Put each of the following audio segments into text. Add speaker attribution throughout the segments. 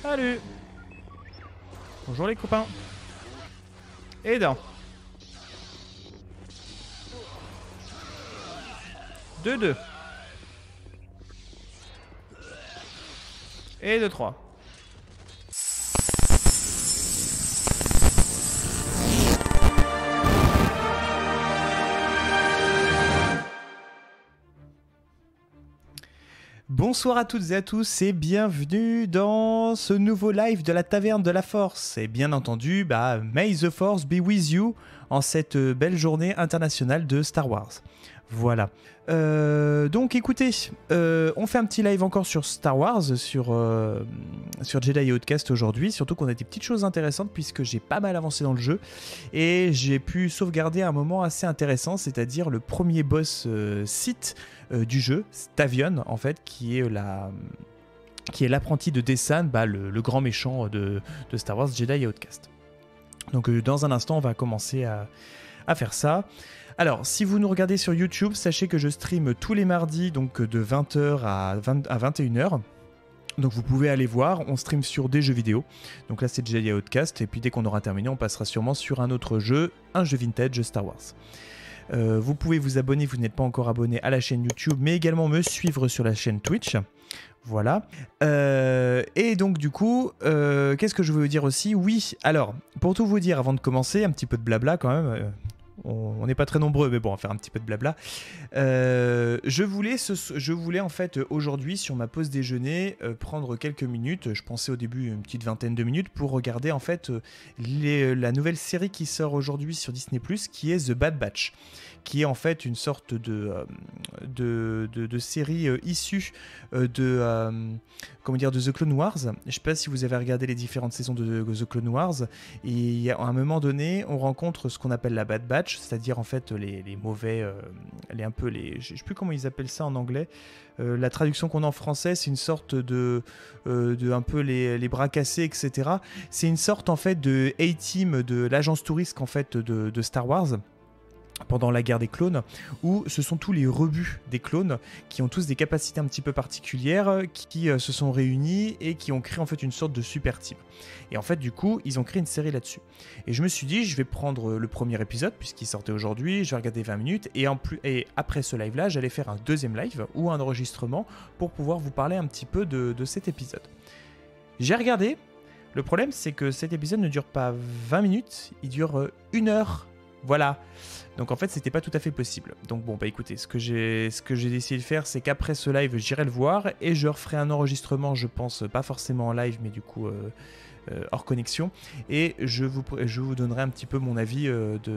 Speaker 1: Salut. Bonjour les copains. Et dans. 2-2. Et 2-3. Bonsoir à toutes et à tous et bienvenue dans ce nouveau live de la Taverne de la Force. Et bien entendu, May the Force be with you en cette belle journée internationale de Star Wars. Voilà. Donc écoutez, on fait un petit live encore sur Star Wars, sur Jedi Outcast aujourd'hui, surtout qu'on a des petites choses intéressantes puisque j'ai pas mal avancé dans le jeu et j'ai pu sauvegarder un moment assez intéressant, c'est-à-dire le premier boss Sith du jeu, Tavion en fait, qui est l'apprenti de Dessan, le grand méchant de Star Wars Jedi Outcast. Donc dans un instant on va commencer à faire ça. Alors, si vous nous regardez sur YouTube, sachez que je stream tous les mardis, donc de 20h à 21h. Donc vous pouvez aller voir, on stream sur des jeux vidéo. Donc là c'est Jedi Outcast, et puis dès qu'on aura terminé, on passera sûrement sur un autre jeu, un jeu vintage Star Wars. Vous pouvez vous abonner, vous n'êtes pas encore abonné à la chaîne YouTube, mais également me suivre sur la chaîne Twitch. Voilà. Et donc du coup, qu'est-ce que je veux vous dire aussi ? Oui, alors, pour tout vous dire, avant de commencer, un petit peu de blabla quand même. On n'est pas très nombreux, mais bon, on va faire un petit peu de blabla. Je voulais en fait aujourd'hui, sur ma pause déjeuner, prendre quelques minutes. Je pensais au début une petite vingtaine de minutes pour regarder en fait la nouvelle série qui sort aujourd'hui sur Disney+, qui est The Bad Batch, qui est en fait une sorte de série issue de The Clone Wars. Je ne sais pas si vous avez regardé les différentes saisons de The Clone Wars. Et à un moment donné, on rencontre ce qu'on appelle la Bad Batch, c'est-à-dire en fait les mauvais, je ne sais plus comment ils appellent ça en anglais. La traduction qu'on a en français, c'est une sorte de un peu les bras cassés, etc. C'est une sorte en fait de A-Team de l'agence touriste en fait de Star Wars pendant la guerre des clones, où ce sont tous les rebuts des clones qui ont tous des capacités un petit peu particulières, qui se sont réunis et qui ont créé en fait une sorte de super team. Et en fait du coup ils ont créé une série là-dessus. Et je me suis dit je vais prendre le premier épisode puisqu'il sortait aujourd'hui, je vais regarder 20 minutes et après ce live là j'allais faire un deuxième live ou un enregistrement pour pouvoir vous parler un petit peu de cet épisode. J'ai regardé, le problème c'est que cet épisode ne dure pas 20 minutes, il dure 1 heure. Voilà. Donc en fait c'était pas tout à fait possible. Donc bon écoutez, ce que j'ai décidé de faire, c'est qu'après ce live j'irai le voir et je referai un enregistrement, je pense pas forcément en live mais du coup hors connexion, et je vous donnerai un petit peu mon avis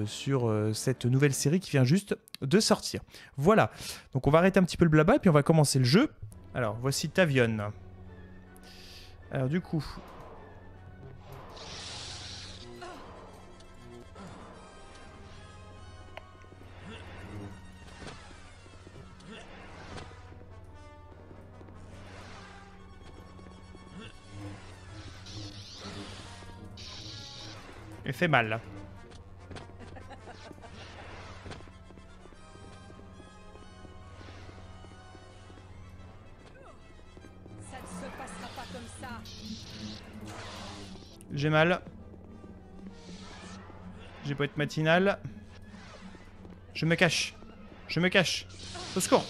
Speaker 1: sur cette nouvelle série qui vient juste de sortir. Voilà, donc on va arrêter un petit peu le blabla et puis on va commencer le jeu. Alors voici Tavion. Alors du coup... Il fait mal là.
Speaker 2: Ça ne se passera pas comme ça.
Speaker 1: J'ai mal. J'ai beau être matinal. Je me cache. Je me cache. Au secours.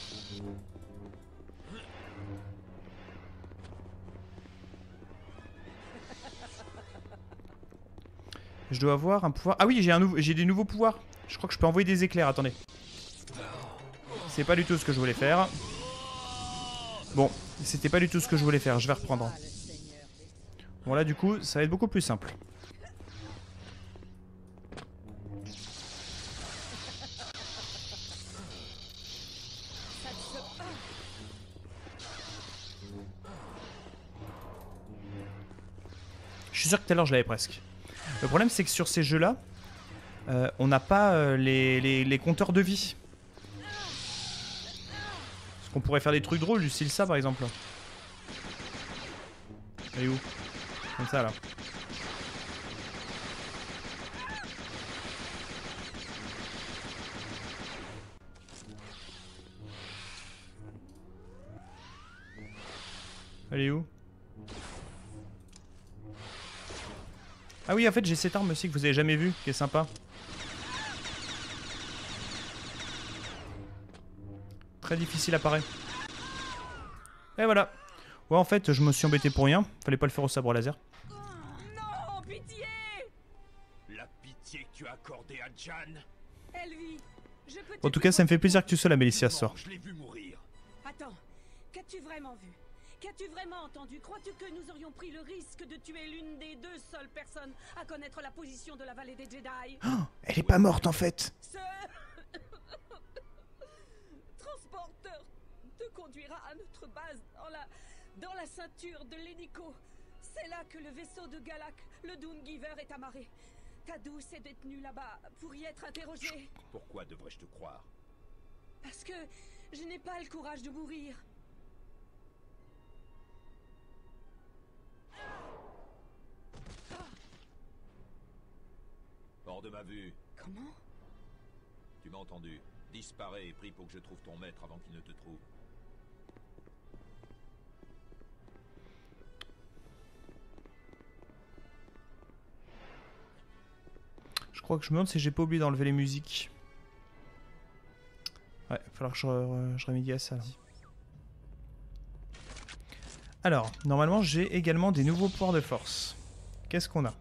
Speaker 1: Je dois avoir un pouvoir... Ah oui, j'ai des nouveaux pouvoirs. Je crois que je peux envoyer des éclairs, attendez. C'est pas du tout ce que je voulais faire. Bon, c'était pas du tout ce que je voulais faire, je vais reprendre. Bon là du coup, ça va être beaucoup plus simple. Je suis sûr que tout à l'heure je l'avais presque. Le problème c'est que sur ces jeux là, on n'a pas les compteurs de vie. Parce qu'on pourrait faire des trucs drôles du style ça par exemple. Elle est où? Comme ça là. Elle est où? Ah oui, en fait, j'ai cette arme aussi que vous avez jamais vue, qui est sympa. Très difficile à parer. Et voilà. Ouais, en fait, je me suis embêté pour rien. Fallait pas le faire au sabre laser.
Speaker 2: Non, pitié!
Speaker 3: La pitié que tu as accordée à Jan.
Speaker 2: Elvie, je peux
Speaker 1: En tout cas, ça me fait plaisir que tu sois là, Mélicia, ce soir.
Speaker 3: Je l'ai vu mourir.
Speaker 2: Attends, qu'as-tu vraiment vu? Qu'as-tu vraiment entendu? Crois-tu que nous aurions pris le risque de tuer l'une des deux seules personnes à connaître la position de la vallée des Jedi?
Speaker 1: Oh, elle est pas morte, en fait.
Speaker 2: Ce transporteur te conduira à notre base dans la ceinture de l'Hénico. C'est là que le vaisseau de Galak, le Doomgiver, est amarré. Ta douce est détenue là-bas pour y être interrogée.
Speaker 3: Pourquoi devrais-je te croire?
Speaker 2: Parce que je n'ai pas le courage de mourir.
Speaker 3: Hors de ma vue.
Speaker 2: Comment?
Speaker 3: Tu m'as entendu. Disparais et prie pour que je trouve ton maître avant qu'il ne te trouve.
Speaker 1: Je crois que je me demande si j'ai pas oublié d'enlever les musiques. Ouais, il va falloir que je remédie à ça. Là. Alors, normalement, j'ai également des nouveaux pouvoirs de force. Qu'est-ce qu'on a?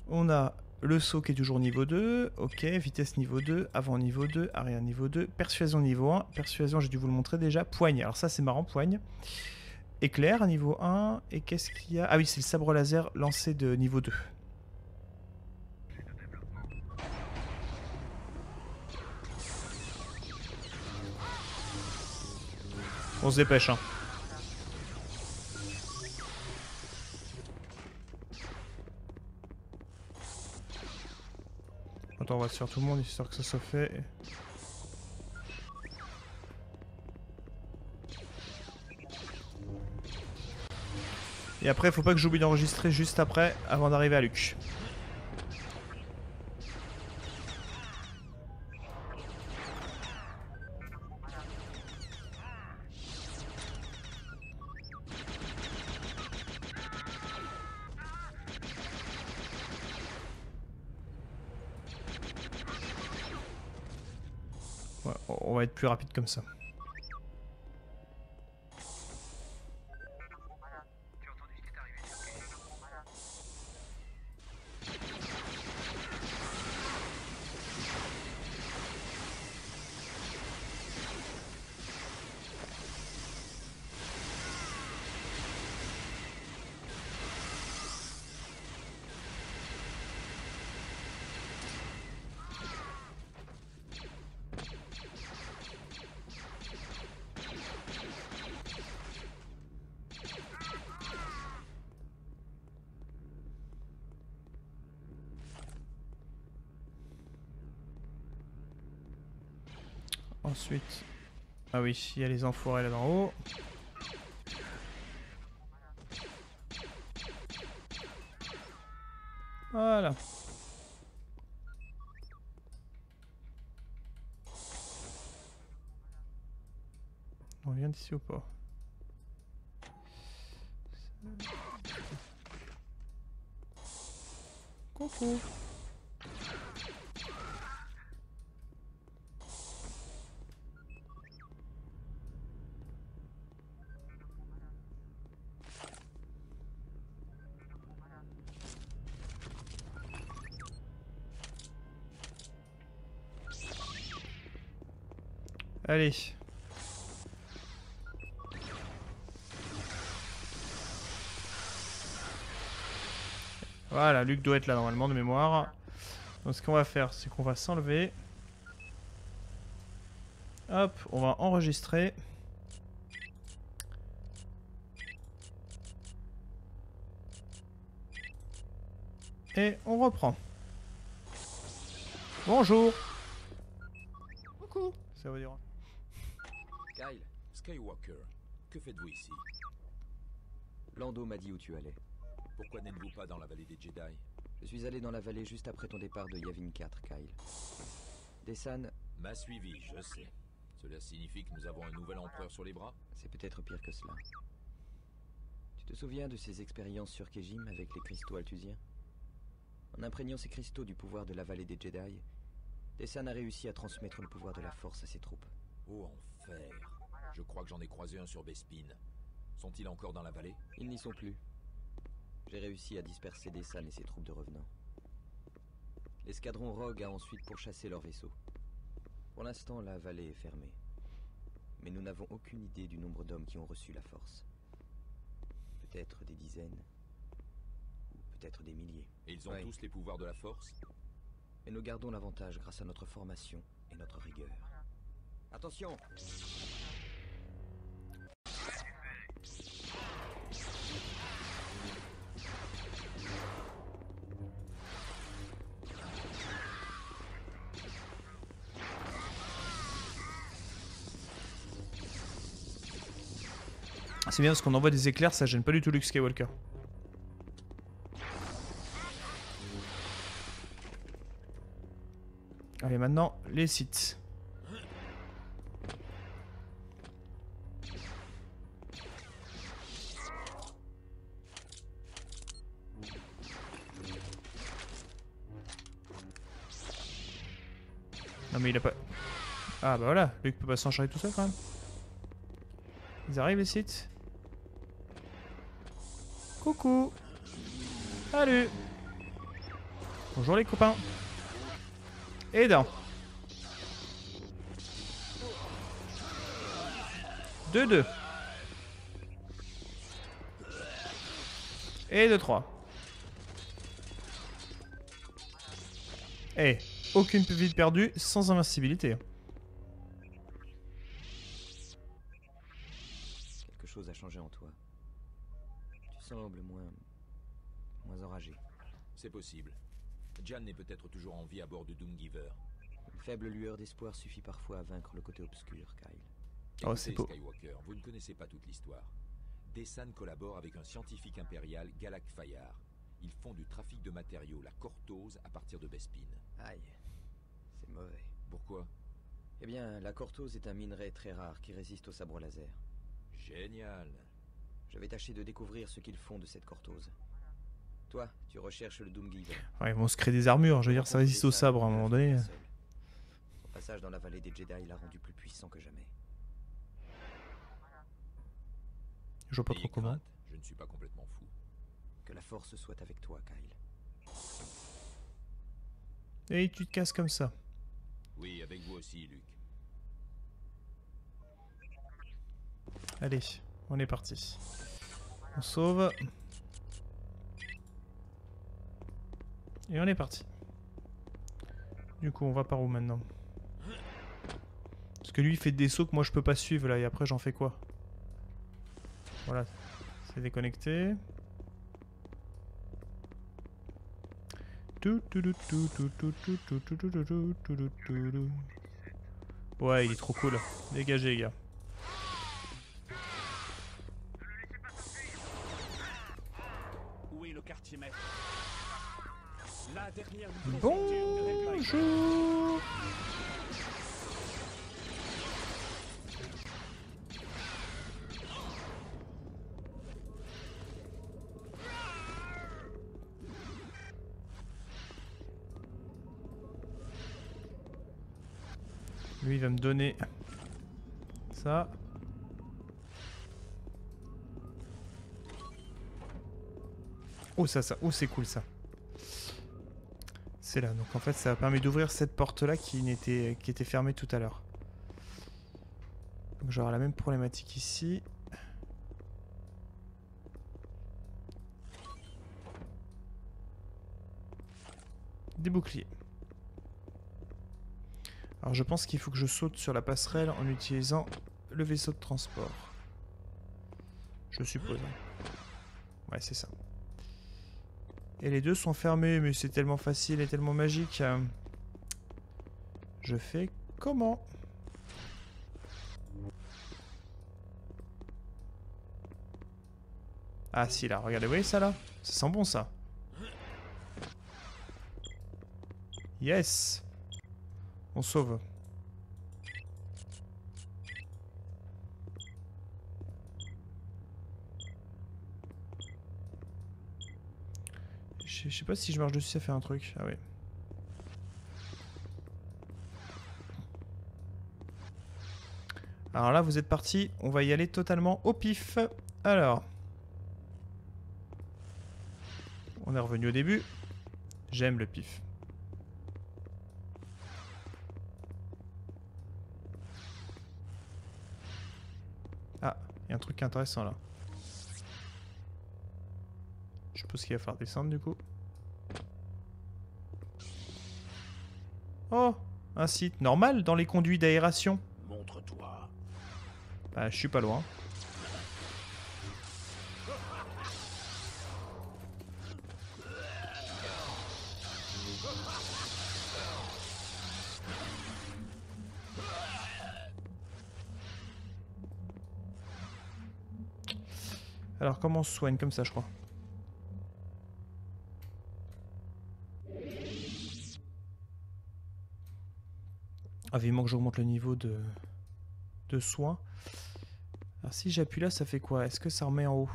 Speaker 1: On a le saut qui est toujours niveau 2. Ok, vitesse niveau 2, avant niveau 2, arrière niveau 2, persuasion niveau 1. Persuasion, j'ai dû vous le montrer déjà. Poigne, alors ça c'est marrant, poigne. Éclair, niveau 1. Et qu'est-ce qu'il y a? Ah oui, c'est le sabre laser lancé de niveau 2. On se dépêche, hein. Attends, on va se faire tout le monde, histoire que ça soit fait. Et après, faut pas que j'oublie d'enregistrer juste après, avant d'arriver à Luc. Ouais, on va être plus rapide comme ça. Ensuite... Ah oui, il y a les enfoirés là-bas en haut. Voilà. On vient d'ici ou pas? Coucou. Allez. Voilà, Luc doit être là normalement de mémoire. Donc ce qu'on va faire, c'est qu'on va s'enlever. Hop, on va enregistrer. Et on reprend. Bonjour. Coucou. Ça veut dire...
Speaker 4: Kyle,
Speaker 3: Skywalker, que faites-vous ici?
Speaker 4: Lando m'a dit où tu allais.
Speaker 3: Pourquoi n'êtes-vous pas dans la vallée des Jedi?
Speaker 4: Je suis allé dans la vallée juste après ton départ de Yavin 4, Kyle. Dessan,
Speaker 3: M'a suivi, je sais. Cela signifie que nous avons un nouvel empereur sur les bras?
Speaker 4: c'est peut-être pire que cela. Tu te souviens de ses expériences sur Kejim avec les cristaux althusiens? En imprégnant ces cristaux du pouvoir de la vallée des Jedi, Dessan a réussi à transmettre le pouvoir de la Force à ses troupes.
Speaker 3: Oh, enfer. Je crois que j'en ai croisé un sur Bespin. Sont-ils encore dans la vallée?
Speaker 4: Ils n'y sont plus. J'ai réussi à disperser Dessan et ses troupes de revenants. L'escadron Rogue a ensuite pourchassé leur vaisseau. Pour l'instant, la vallée est fermée. Mais nous n'avons aucune idée du nombre d'hommes qui ont reçu la Force. Peut-être des dizaines, ou peut-être des milliers.
Speaker 3: Et ils ont tous les pouvoirs de la Force?
Speaker 4: Mais nous gardons l'avantage grâce à notre formation et notre rigueur. Attention!
Speaker 1: C'est bien parce qu'on envoie des éclairs, ça gêne pas du tout Luke Skywalker. Allez, maintenant, les sites. Non mais il a pas... Ah bah voilà, Luke peut pas s'enchaîner tout seul quand même. Ils arrivent les sites. Coucou. Salut. Bonjour les copains. Et dans 2-2. Et 2-3. Eh, aucune vie perdue sans invincibilité.
Speaker 4: Quelque chose a changé en toi. Tu sembles moins enragé.
Speaker 3: C'est possible. Jan est peut-être toujours en vie à bord du Doomgiver.
Speaker 4: Une faible lueur d'espoir suffit parfois à vaincre le côté obscur, Kyle.
Speaker 1: Oh, c'est beau.
Speaker 3: Skywalker, vous ne connaissez pas toute l'histoire. Dessan collabore avec un scientifique impérial, Galak Fayar. Ils font du trafic de matériaux, la cortose, à partir de Bespin.
Speaker 4: Aïe, c'est mauvais.
Speaker 3: Pourquoi?
Speaker 4: Eh bien, la cortose est un minerai très rare qui résiste au sabre laser.
Speaker 3: Génial.
Speaker 4: Je vais tâcher de découvrir ce qu'ils font de cette cortose. Toi, tu recherches le Doomgiver.
Speaker 1: Ouais, ils vont se créer des armures, je veux dire, ça résiste au sabre à un moment donné.
Speaker 4: Son passage dans la vallée des Jedi l'a rendu plus puissant que jamais.
Speaker 1: Je vois pas trop comment.
Speaker 3: Je ne suis pas complètement fou.
Speaker 4: Que la force soit avec toi, Kyle.
Speaker 1: Et tu te casses comme ça.
Speaker 3: Oui, avec vous aussi, Luke.
Speaker 1: Allez, on est parti. On sauve. Et on est parti. Du coup, on va par où maintenant? Parce que lui, il fait des sauts que moi je peux pas suivre là. Et après, j'en fais quoi? Voilà, c'est déconnecté. Ouais, il est trop cool. Dégagez, les gars.
Speaker 5: Où est le quartier maître? La dernière
Speaker 1: Bonjour. Lui, il va me donner ça. Oh, ça. Oh, c'est cool, ça. C'est là. Donc, en fait, ça permet d'ouvrir cette porte-là qui était fermée tout à l'heure. Donc, j'aurai la même problématique ici. Des boucliers. Alors je pense qu'il faut que je saute sur la passerelle en utilisant le vaisseau de transport. Je suppose. Ouais, c'est ça. Et les deux sont fermés, mais c'est tellement facile et tellement magique. Je fais comment? Ah si, là, regardez, vous voyez ça là? Ça sent bon ça. Yes. On sauve. Je sais pas si je marche dessus, ça fait un truc. Ah oui. Alors là, vous êtes parti. On va y aller totalement au pif. Alors. On est revenu au début. J'aime le pif. Ah, il y a un truc intéressant là. Je suppose qu'il va falloir descendre du coup. Oh, un site normal dans les conduits d'aération.
Speaker 5: Montre-toi.
Speaker 1: Bah, je suis pas loin. Alors, comment on se soigne comme ça, je crois. Ah, vivement que j'augmente le niveau de soins. Alors, si j'appuie là, ça fait quoi? Est-ce que ça remet en haut?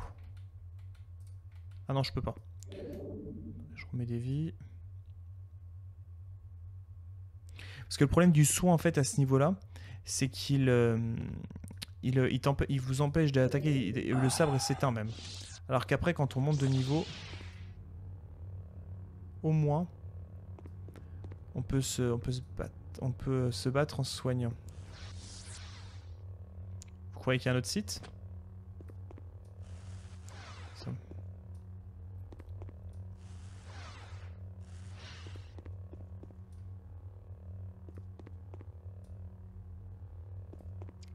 Speaker 1: Ah non, je peux pas. Je remets des vies. Parce que le problème du soin, en fait, à ce niveau-là, c'est qu'il il vous empêche d'attaquer. Le sabre s'éteint même. Alors qu'après, quand on monte de niveau, au moins, on peut se battre en se soignant. Vous croyez qu'il y a un autre site? Ça.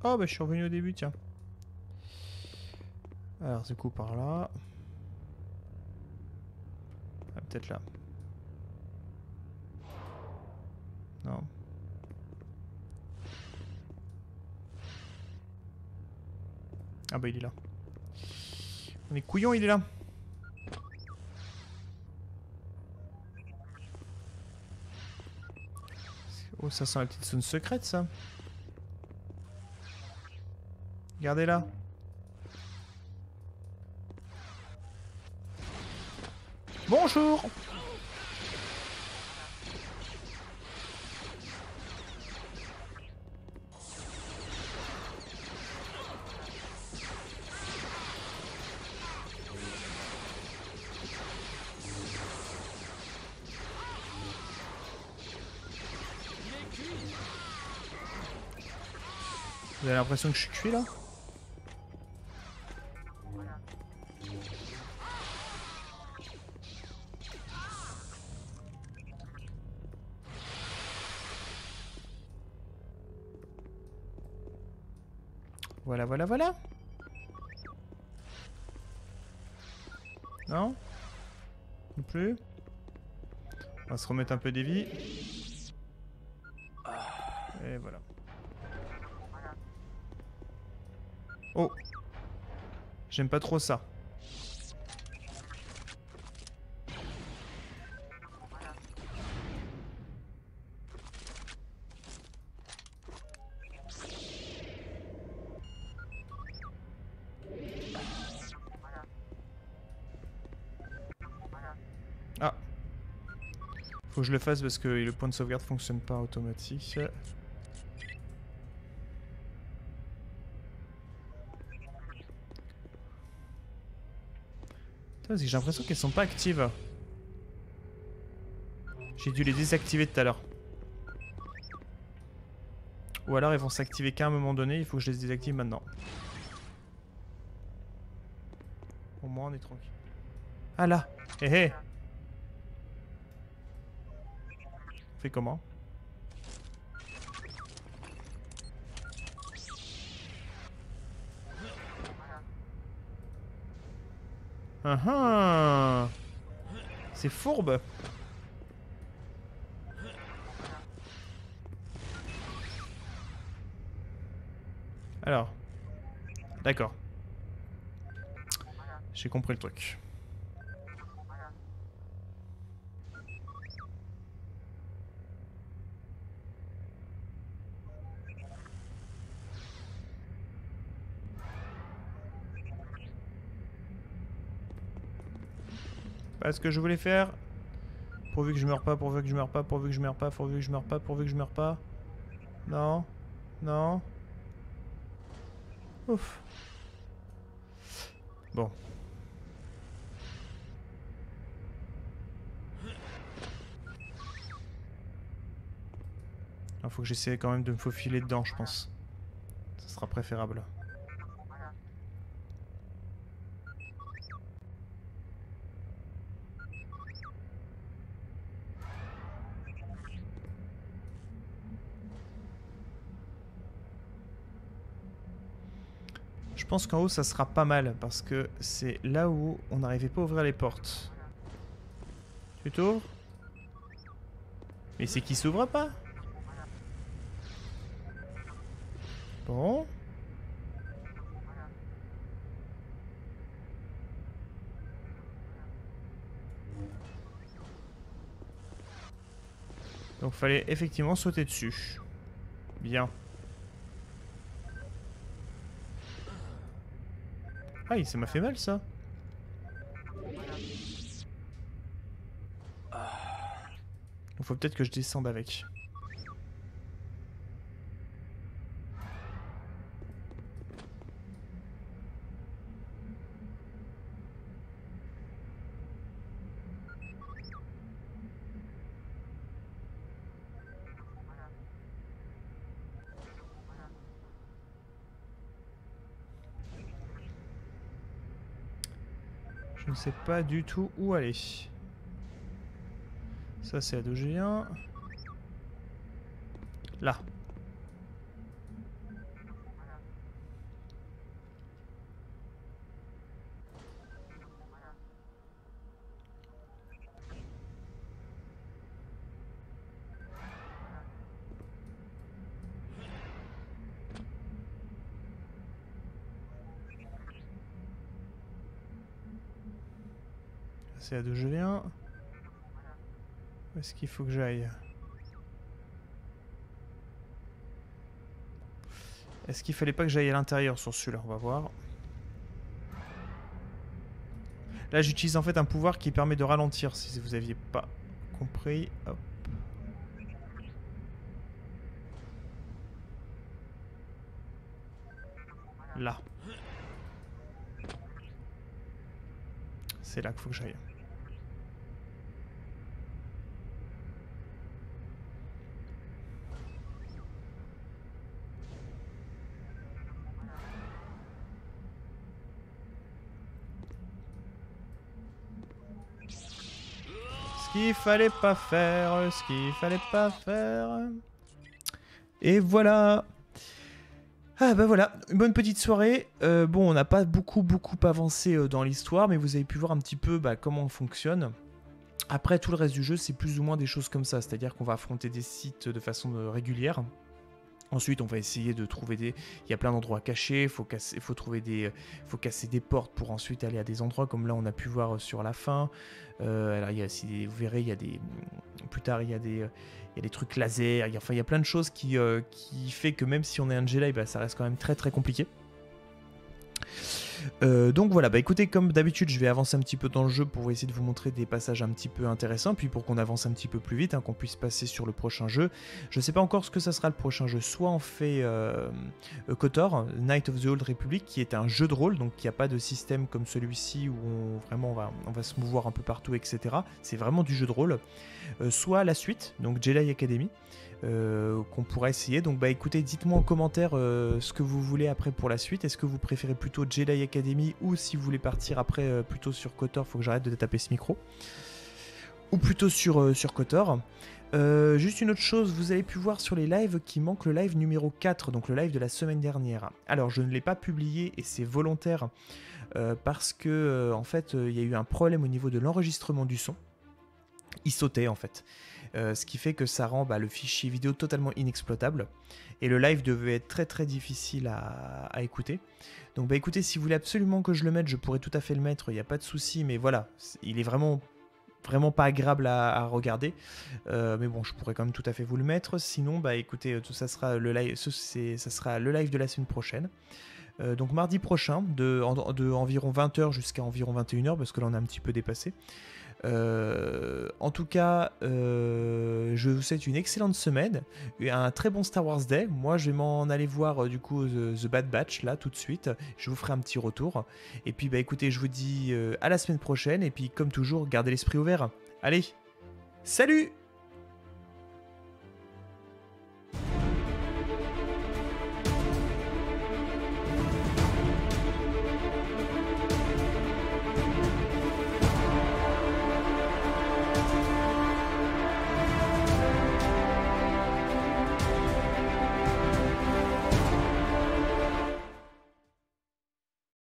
Speaker 1: Oh bah je suis revenu au début, tiens. Alors du coup par là. Ah, peut-être là. Non. Ah bah il est là. On est couillon, il est là. Oh, ça sent la petite zone secrète, ça. Regardez-la. Bonjour. Vous avez l'impression que je suis cuit là? Voilà, voilà, voilà. Non? Non plus? On va se remettre un peu des vies. Et voilà. Oh! J'aime pas trop ça. Ah. Faut que je le fasse parce que le point de sauvegarde fonctionne pas automatique. J'ai l'impression qu'elles sont pas actives. J'ai dû les désactiver tout à l'heure. Ou alors elles vont s'activer qu'à un moment donné, il faut que je les désactive maintenant. Au moins on est tranquille. Ah là! Hé hé! On fait comment? Ah ah! C'est fourbe! Alors. D'accord. J'ai compris le truc. Pas ce que je voulais faire. Pourvu que je meurs pas, pourvu que je meurs pas, pourvu que je meurs pas, pourvu que je meurs pas, pourvu que je meurs pas. Non. Non. Ouf. Bon. Il faut que j'essaie quand même de me faufiler dedans, je pense. Ça sera préférable. Je pense qu'en haut ça sera pas mal parce que c'est là où on n'arrivait pas à ouvrir les portes. Tu t'ouvres? Mais c'est qui s'ouvre pas? Bon. Donc fallait effectivement sauter dessus. Bien. Aïe, ça m'a fait mal ça. Il faut peut-être que je descende avec. Je ne sais pas du tout où aller. Ça c'est là d'où je viens. Là. C'est là d'où je viens. Où est-ce qu'il faut que j'aille? Est-ce qu'il fallait pas que j'aille à l'intérieur sur celui-là? On va voir. Là j'utilise en fait un pouvoir qui permet de ralentir si vous aviez pas compris. Hop. Là. C'est là qu'il faut que j'aille. Ce qu'il fallait pas faire, ce qu'il fallait pas faire. Et voilà. Ah bah voilà, une bonne petite soirée. Bon, on n'a pas beaucoup avancé dans l'histoire, mais vous avez pu voir un petit peu comment on fonctionne. Après, tout le reste du jeu, c'est plus ou moins des choses comme ça, c'est-à-dire qu'on va affronter des sites de façon régulière. Ensuite, on va essayer de trouver des... Il y a plein d'endroits cachés, faut casser des portes pour ensuite aller à des endroits, comme là, on a pu voir sur la fin. Alors, il y a, si vous verrez, il y a des... Plus tard, il y a des trucs laser. Il y a plein de choses qui fait que même si on est un Jedi, ça reste quand même très très compliqué. Donc voilà, écoutez, comme d'habitude je vais avancer un petit peu dans le jeu pour essayer de vous montrer des passages un petit peu intéressants, puis pour qu'on avance un petit peu plus vite, qu'on puisse passer sur le prochain jeu. Je sais pas encore ce que ça sera le prochain jeu, soit on fait KOTOR, Knights of the Old Republic, qui est un jeu de rôle, donc il n'y a pas de système comme celui-ci où on va se mouvoir un peu partout, etc. C'est vraiment du jeu de rôle. Soit la suite, donc Jedi Academy, qu'on pourra essayer. Donc écoutez, dites-moi en commentaire ce que vous voulez après pour la suite. Est-ce que vous préférez plutôt Jedi Academy, ou si vous voulez partir après plutôt sur KOTOR, faut que j'arrête de taper ce micro, ou plutôt sur KOTOR. Juste une autre chose, vous avez pu voir sur les lives qu'il manque le live numéro 4, donc le live de la semaine dernière. Alors je ne l'ai pas publié et c'est volontaire parce que en fait il y a eu un problème au niveau de l'enregistrement du son. Il sautait en fait. Ce qui fait que ça rend le fichier vidéo totalement inexploitable. Et le live devait être très très difficile à écouter. Donc écoutez, si vous voulez absolument que je le mette, je pourrais tout à fait le mettre, il n'y a pas de souci. Mais voilà, il est vraiment pas agréable à regarder. Mais bon, je pourrais quand même tout à fait vous le mettre. Sinon, écoutez, tout ça sera le live, ça sera le live de la semaine prochaine. Donc mardi prochain, de environ 20h jusqu'à environ 21h, parce que là on a un petit peu dépassé. En tout cas, je vous souhaite une excellente semaine, et un très bon Star Wars Day. Moi, je vais m'en aller voir du coup The Bad Batch là tout de suite. Je vous ferai un petit retour. Et puis, bah écoutez, je vous dis à la semaine prochaine. Et puis, comme toujours, gardez l'esprit ouvert. Allez, salut!